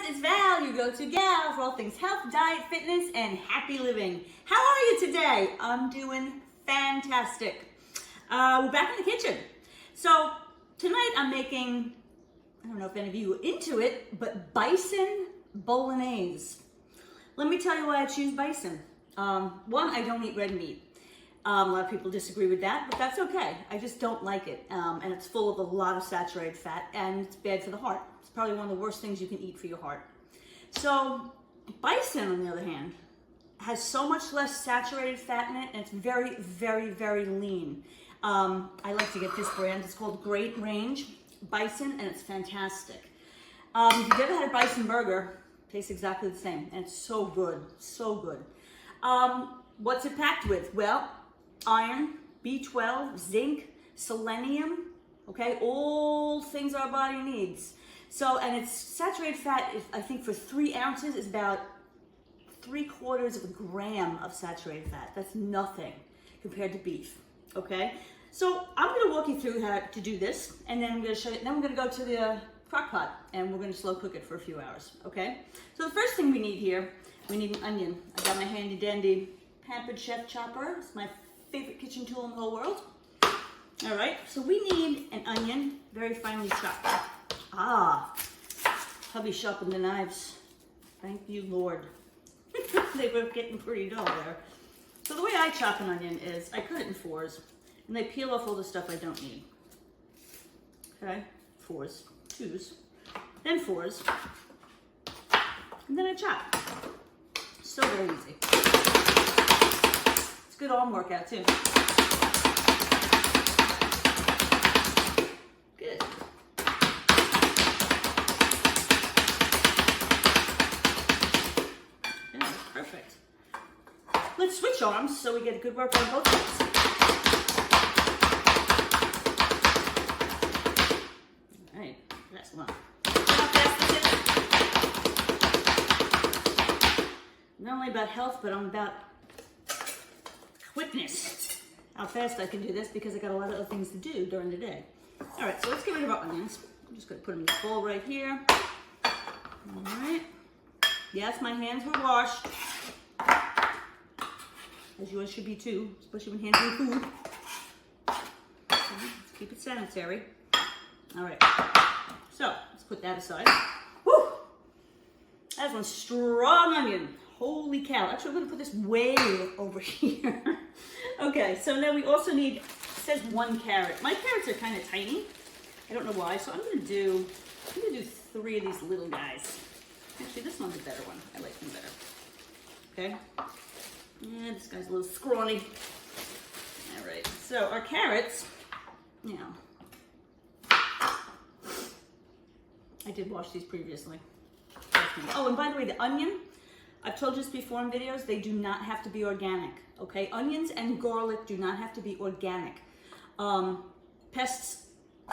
it's Val, your go-to gal for all things health, diet, fitness, and happy living. How are you today? I'm doing fantastic. We're back in the kitchen. So tonight I'm making, I don't know if any of you are into it, but Bison Bolognese. Let me tell you why I choose bison. One, I don't eat red meat. A lot of people disagree with that, but that's okay. I just don't like it. And it's full of a lot of saturated fat, and it's bad for the heart. It's probably one of the worst things you can eat for your heart. So bison, on the other hand, has so much less saturated fat in it, and it's very, very, very lean. I like to get this brand. It's called Great Range Bison, and it's fantastic. If you've ever had a bison burger, it tastes exactly the same, and it's so good, so good. What's it packed with? Well, iron, B12, zinc, selenium, okay, all things our body needs. So, and it's saturated fat, I think for 3 ounces is about 3/4 of a gram of saturated fat. That's nothing compared to beef, okay? So I'm gonna walk you through how to do this, and then I'm gonna show you, then we're gonna go to the crock pot, and we're gonna slow cook it for a few hours, okay? So the first thing we need here, we need an onion. I got my handy dandy Pampered Chef chopper. It's my favorite kitchen tool in the whole world. All right, so we need an onion, very finely chopped. Hubby sharpened the knives. Thank you, Lord. They were getting pretty dull there. So the way I chop an onion is I cut it in 4s, and I peel off all the stuff I don't need. Okay, 4s, 2s, then 4s, and then I chop. So very easy. It's a good arm workout too. Good. Yeah, perfect. Let's switch arms so we get a good work on both sides. All right, that's one. Not only about health, but I'm about quickness. How fast I can do this, because I got a lot of other things to do during the day. All right, so let's get rid of our onions. I'm just gonna put them in this bowl right here. All right. Yes, my hands were washed, as yours should be too, especially when handling food. Okay, let's keep it sanitary. All right, so let's put that aside. Woo! That's one strong onion. Holy cow. Actually, I'm going to put this way over here. Okay, so now we also need, it says 1 carrot. My carrots are kind of tiny. I don't know why, so I'm going to do 3 of these little guys. Actually, this one's a better one. I like them better. Okay. Yeah, this guy's a little scrawny. All right, so our carrots, now, I did wash these previously. Oh, and by the way, the onion, I've told you this before in videos, they do not have to be organic, okay? Onions and garlic do not have to be organic. Pests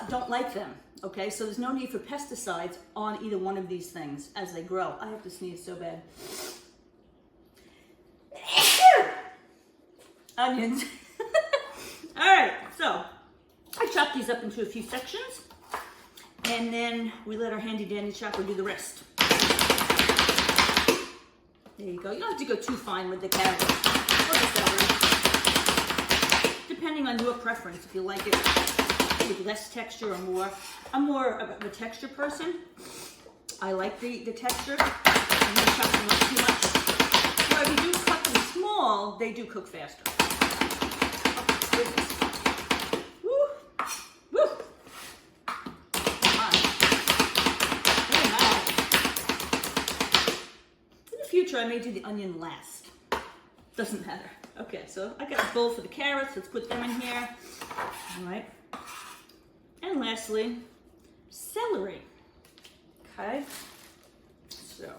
don't like them, okay? So there's no need for pesticides on either one of these things as they grow. I have to sneeze so bad. Onions. All right, so I chopped these up into a few sections, and then we let our handy dandy chopper do the rest. There you go. You don't have to go too fine with the carrots or the celery, depending on your preference. If you like it with less texture or more. I'm more of a texture person. I like the texture. I'm not chopping them up too much. So if you do cut them small, they do cook faster. Oh, goodness. Woo! Woo! Come on. Very nice. In the future, I may do the onion last. Doesn't matter. Okay, so I got a bowl for the carrots. Let's put them in here. All right. And lastly, celery. Okay. So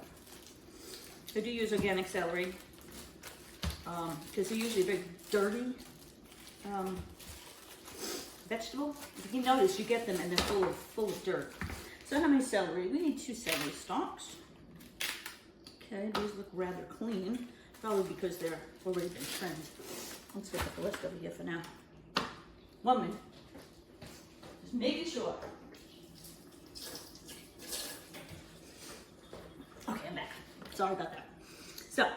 I do use organic celery because they're usually a very dirty vegetable. If you notice, you get them and they're full of dirt. So how many celery? We need 2 celery stalks. Okay, these look rather clean, probably because they're already been trimmed. Let's get the rest over here for now. 1 minute. Just making sure. Sorry about that. So,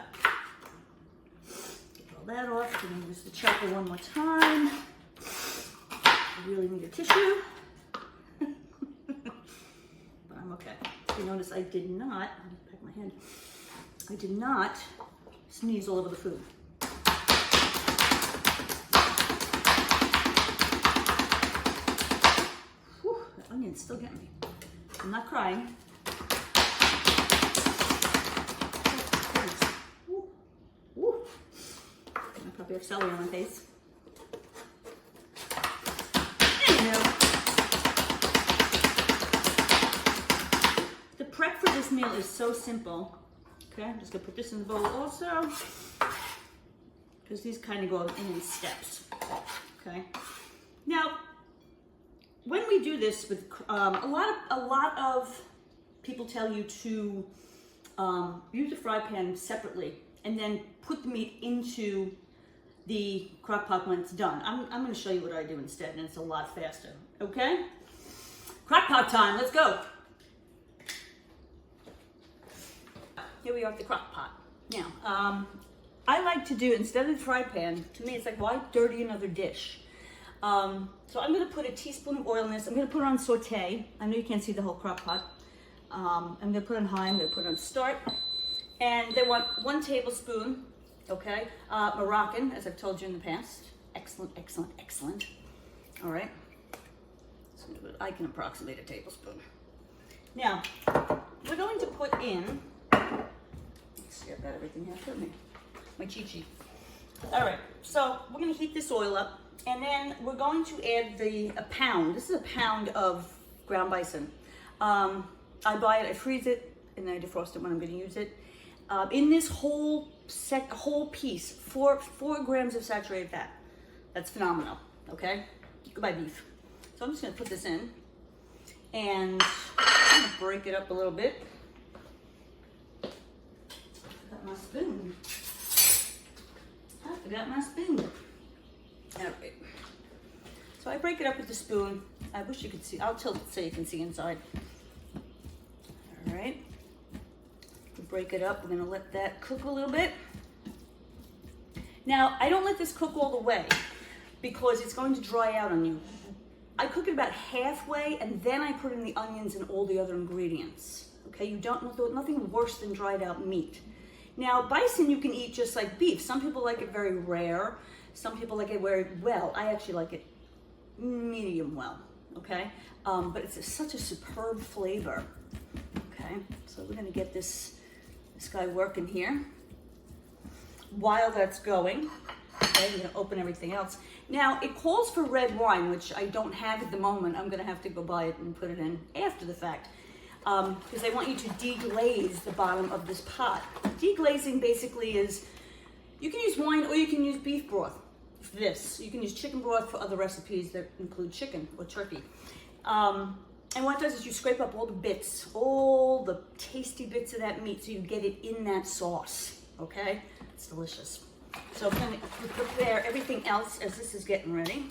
get all that off. We're gonna use the chopper one more time. I really need a tissue. But I'm okay. You notice I did not, I'll just pack my hand. I did not sneeze all over the food. Whew, that onion's still getting me. I'm not crying. Woo, woo. I probably have celery on my face. Anyhow, the prep for this meal is so simple. Okay, I'm just gonna put this in the bowl also, because these kind of go in steps. Okay. Now, when we do this with a lot of people tell you to use the fry pan separately and then put the meat into the crock pot when it's done. I'm going to show you what I do instead, and it's a lot faster. Okay? Crock pot time. Let's go. Here we are at the crock pot. Now, I like to do, instead of the fry pan, to me it's like, why dirty another dish? So I'm going to put a teaspoon of oil in this. I'm going to put it on saute. I know you can't see the whole crock pot. I'm going to put it on high. I'm going to put it on start. And then 1 tablespoon, okay, Moroccan, as I've told you in the past. Excellent, excellent, excellent. All right. So I can approximate a tablespoon. Now, we're going to put in, let's see, I've got everything here for me. My cheat sheet. All right, so we're going to heat this oil up. And then we're going to add a pound. This is a pound of ground bison. I buy it, I freeze it, and then I defrost it when I'm going to use it. In this whole piece, 4 grams of saturated fat. That's phenomenal. Okay, goodbye beef. So I'm just going to put this in, and I'm going to break it up a little bit. I forgot my spoon. All right. So I break it up with the spoon. I wish you could see. I'll tilt it so you can see inside. All right. We break it up. We're going to let that cook a little bit. Now, I don't let this cook all the way because it's going to dry out on you. I cook it about halfway, and then I put in the onions and all the other ingredients. Okay, you don't want nothing worse than dried out meat. Now, bison you can eat just like beef. Some people like it very rare. Some people like it very well. I actually like it medium well, okay? But it's such a superb flavor, okay? So we're gonna get this guy working here. While that's going, okay, we're gonna open everything else. Now, it calls for red wine, which I don't have at the moment. I'm gonna have to go buy it and put it in after the fact. Because they want you to deglaze the bottom of this pot. Deglazing basically is, you can use wine or you can use beef broth for this. You can use chicken broth for other recipes that include chicken or turkey. And what it does is you scrape up all the bits, all the tasty bits of that meat so you get it in that sauce, okay? It's delicious. So I'm gonna prepare everything else as this is getting ready.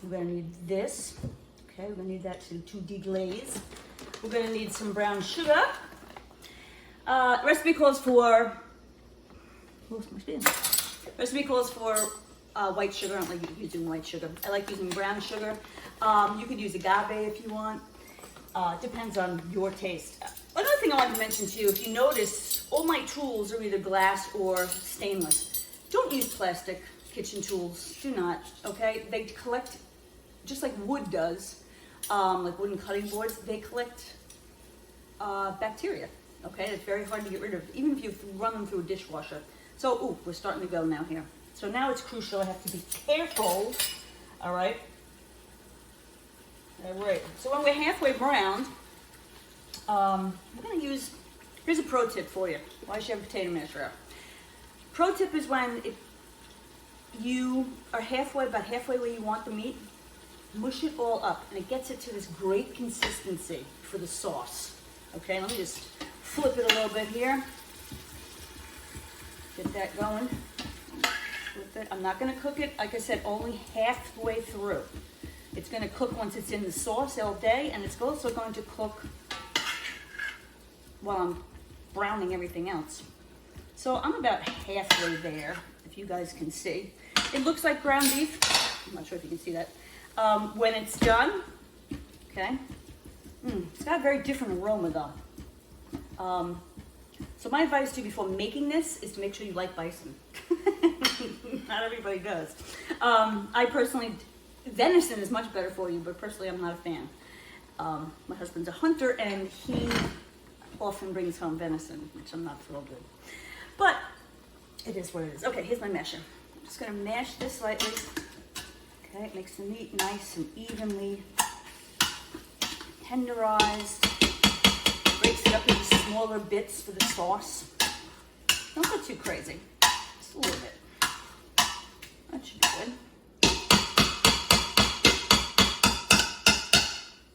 We're gonna need this, okay? We're gonna need that to deglaze. We're gonna need some brown sugar. Recipe calls for, recipe calls for white sugar. I don't like using white sugar. I like using brown sugar. You could use agave if you want. Depends on your taste. Another thing I want to mention to you, if you notice, all my tools are either glass or stainless. Don't use plastic kitchen tools. Do not, okay? They collect, just like wood does, like wooden cutting boards, they collect bacteria, okay? It's very hard to get rid of, even if you run them through a dishwasher. So, ooh, we're starting to go now here. So now it's crucial, I have to be careful, all right? All right, so when we're halfway browned, we're gonna use, here's a pro tip for you. Why should you have a potato masher out? Pro tip is when you are about halfway where you want the meat, mush it all up, and it gets it to this great consistency for the sauce. Okay, let me just flip it a little bit here. Get that going. Flip it. I'm not gonna cook it, like I said, only halfway through. It's gonna cook once it's in the sauce all day, and it's also going to cook while I'm browning everything else. So I'm about halfway there, if you guys can see. It looks like ground beef. I'm not sure if you can see that. When it's done, okay. It's got a very different aroma though. So my advice to you before making this is to make sure you like bison. Not everybody does. I personally, venison is much better for you, but personally I'm not a fan. My husband's a hunter and he often brings home venison, which I'm not thrilled with. But it is what it is. Okay, here's my masher. I'm just gonna mash this slightly. Okay, it makes the meat nice and evenly tenderized. Breaks it up into smaller bits for the sauce. Don't go too crazy, just a little bit. That should be good.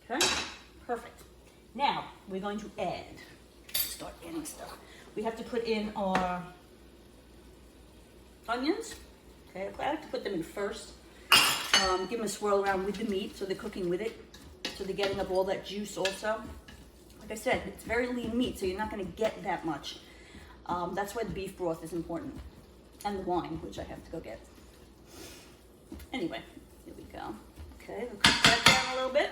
Okay, perfect. Now we're going to start adding stuff. We have to put in our onions. Okay, I like to put them in first. Give them a swirl around with the meat so they're cooking with it. So they're getting up all that juice also. Like I said, it's very lean meat, so you're not going to get that much. That's why the beef broth is important. And the wine, which I have to go get. Anyway, here we go. Okay, we'll cook that down a little bit.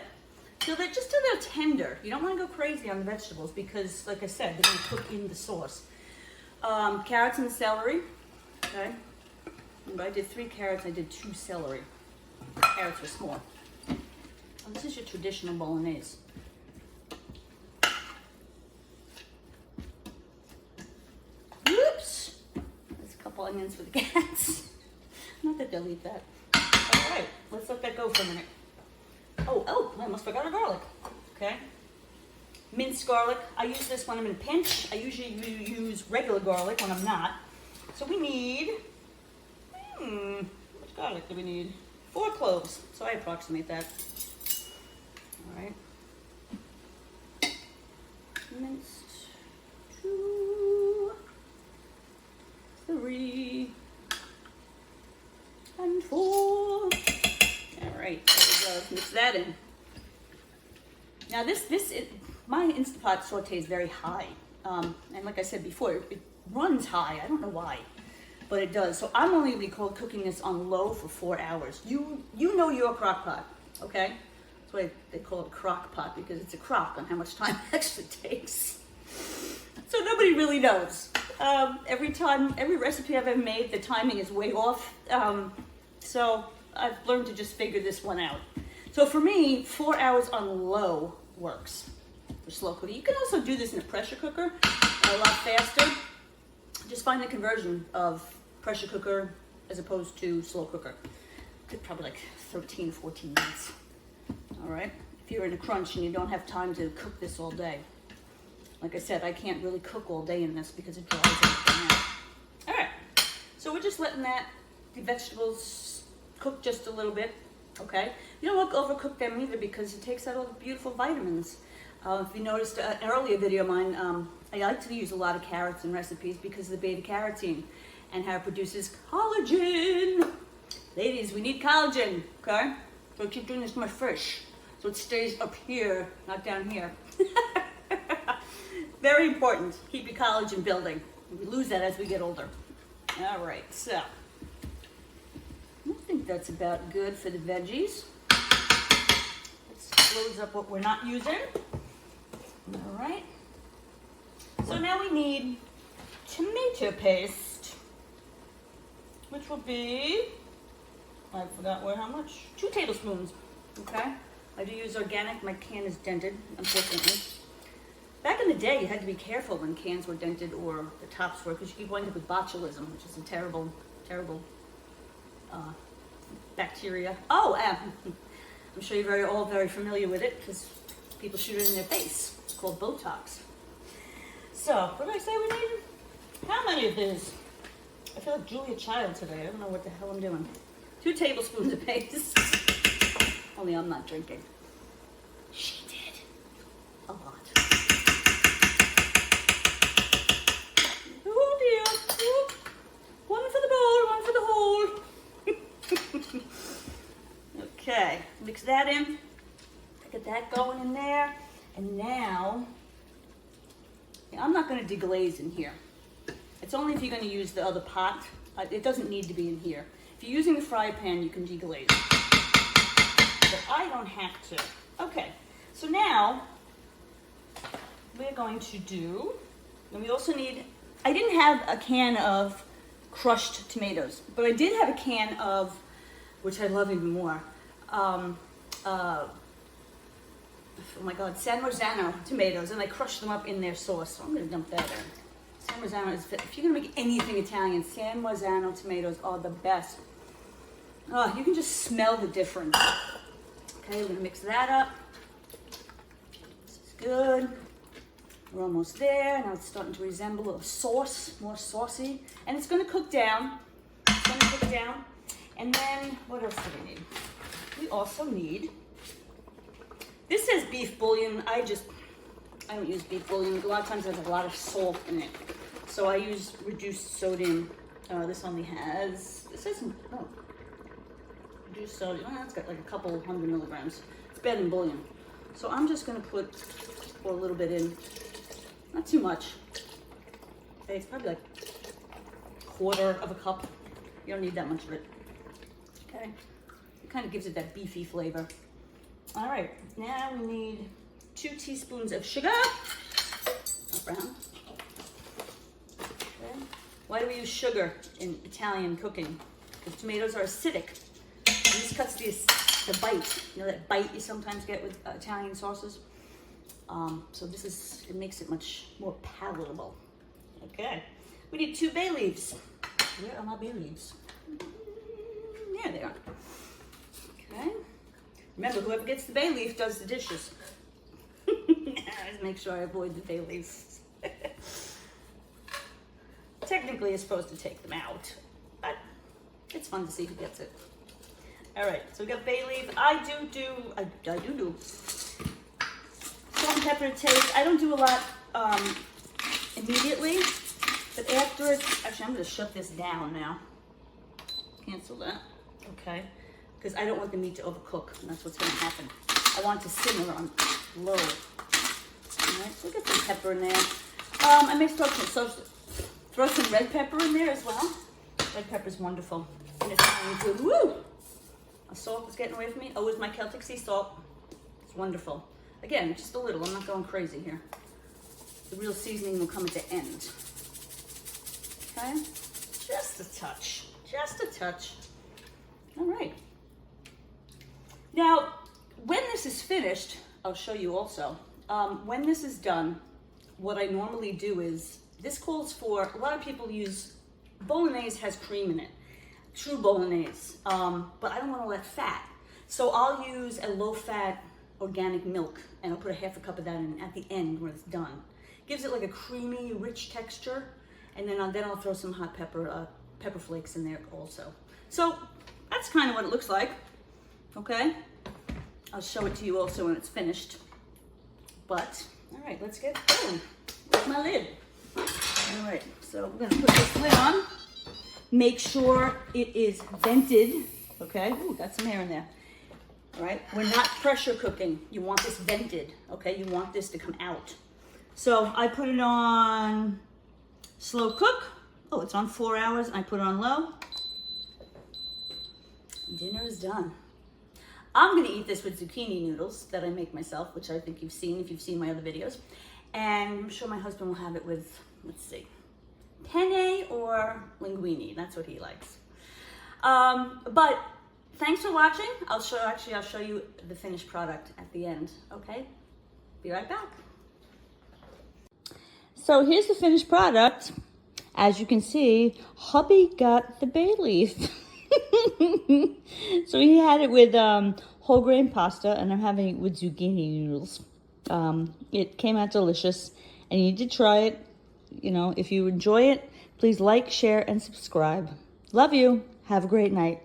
So that just till they're tender. You don't want to go crazy on the vegetables because, like I said, they're going to cook in the sauce. Carrots and celery. Okay. Remember, I did 3 carrots. I did 2 celery. The carrots were small. And this is your traditional bolognese. Oops. There's a couple onions for the cats. Not that they'll eat that. All right, let's let that go for a minute. Oh, I almost forgot our garlic. Okay. Minced garlic. I use this when I'm in a pinch. I usually use regular garlic when I'm not. So we need, how much garlic do we need? 4 cloves. So I approximate that. All right. Minced 2, 3, and 4. All right, there we go. Mix that in. Now my Instapot saute is very high. And like I said before, it runs high. I don't know why, but it does. So I'm only going to be cooking this on low for 4 hours. You know your crock pot, okay? That's why they call it crock pot, because it's a crock on how much time it actually takes. So nobody really knows. Every recipe I've ever made, the timing is way off. So I've learned to just figure this one out. So for me, 4 hours on low works for slow cooking. You can also do this in a pressure cooker, a lot faster. Just find the conversion of pressure cooker as opposed to slow cooker. Probably like 13, 14 minutes. All right. If you're in a crunch and you don't have time to cook this all day. Like I said, I can't really cook all day in this because it dries everything out. All right. So we're just letting the vegetables cook just a little bit. Okay. You don't want to overcook them either because it takes out all the beautiful vitamins. If you noticed an earlier video of mine, I like to use a lot of carrots in recipes because of the beta carotene and how it produces collagen. Ladies, we need collagen, okay? So I keep doing this to my fish so it stays up here, not down here. Very important. Keep your collagen building. We lose that as we get older. All right, so I think that's about good for the veggies. Let's close up what we're not using. All right. So now we need tomato paste, which will be, I forgot how much, 2 tablespoons, okay? I do use organic. My can is dented, unfortunately. Back in the day, you had to be careful when cans were dented or the tops were, because you could wind up with botulism, which is a terrible, terrible bacteria. Oh, I'm sure you're all very familiar with it because people shoot it in their face. It's called Botox. So, what did I say we need? How many of these? I feel like Julia Child today. I don't know what the hell I'm doing. 2 tablespoons of paste. Only I'm not drinking. She did. A lot. Oh dear. Ooh. One for the bowl, one for the hole. Okay, mix that in. Get that going in there. And now, I'm not going to deglaze in here. It's only if you're going to use the other pot. It doesn't need to be in here. If you're using the fry pan, you can deglaze. But I don't have to. Okay, so now we're going to do, and we also need, I didn't have a can of crushed tomatoes, but I did have a can of, which I love even more, oh my God, San Marzano tomatoes, and I crushed them up in their sauce. So I'm going to dump that in. San Marzano is, if you're going to make anything Italian, San Marzano tomatoes are the best. Oh, you can just smell the difference. Okay, we're going to mix that up. This is good. We're almost there. Now it's starting to resemble a sauce, more saucy. And it's going to cook down. It's going to cook down. And then, what else do we need? We also need, this says beef bouillon. I don't use beef bouillon. A lot of times there's a lot of salt in it. So I use reduced sodium. This only has, it says, oh, reduced sodium. Oh, it's got like a couple 100 milligrams. It's better than bouillon. So I'm just going to pour a little bit in. Not too much. Okay, it's probably like a quarter of a cup. You don't need that much of it. Okay. It kind of gives it that beefy flavor. All right, now we need 2 teaspoons of sugar. Not brown. Okay. Why do we use sugar in Italian cooking? Because tomatoes are acidic. And this cuts the bite. You know that bite you sometimes get with Italian sauces? So it makes it much more palatable. Okay. We need 2 bay leaves. Where are my bay leaves? There they are. Okay. Remember, whoever gets the bay leaf does the dishes. Just make sure I avoid the bay leaves. Technically, you're supposed to take them out, but it's fun to see who gets it. All right, so we got bay leaf. I do salt and pepper to taste. I don't do a lot immediately, but after it, actually, I'm going to shut this down now. Cancel that. Okay. Because I don't want the meat to overcook, and that's what's going to happen. I want it to simmer on low. All right, so we'll get some pepper in there. I may throw some red pepper in there as well. Red pepper is wonderful. And it's good. Woo! My salt is getting away from me. Oh, it's my Celtic sea salt. It's wonderful. Again, just a little. I'm not going crazy here. The real seasoning will come at the end. Okay? Just a touch. Just a touch. All right. Now, when this is finished, I'll show you also. When this is done, what I normally do is, this calls for, a lot of people use, bolognese has cream in it, true bolognese, but I don't want all that fat. So I'll use a low-fat organic milk, and I'll put a half a cup of that in at the end when it's done. Gives it like a creamy, rich texture, and then I'll throw some hot pepper, pepper flakes in there also. So that's kind of what it looks like. Okay, I'll show it to you also when it's finished. But, all right, let's get going. Where's my lid? All right, so we're gonna put this lid on. Make sure it is vented, okay? Ooh, got some air in there. All right, we're not pressure cooking. You want this vented, okay? You want this to come out. So I put it on slow cook. Oh, it's on 4 hours, and I put it on low. Dinner is done. I'm gonna eat this with zucchini noodles that I make myself, which I think you've seen if you've seen my other videos. And I'm sure my husband will have it with, let's see, penne or linguine. That's what he likes. But thanks for watching. I'll show you the finished product at the end, okay? Be right back. So here's the finished product. As you can see, hubby got the bay leaf. So he had it with whole grain pasta, and I'm having it with zucchini noodles. It came out delicious, and you need to try it. You know, if you enjoy it, please like, share, and subscribe. Love you. Have a great night.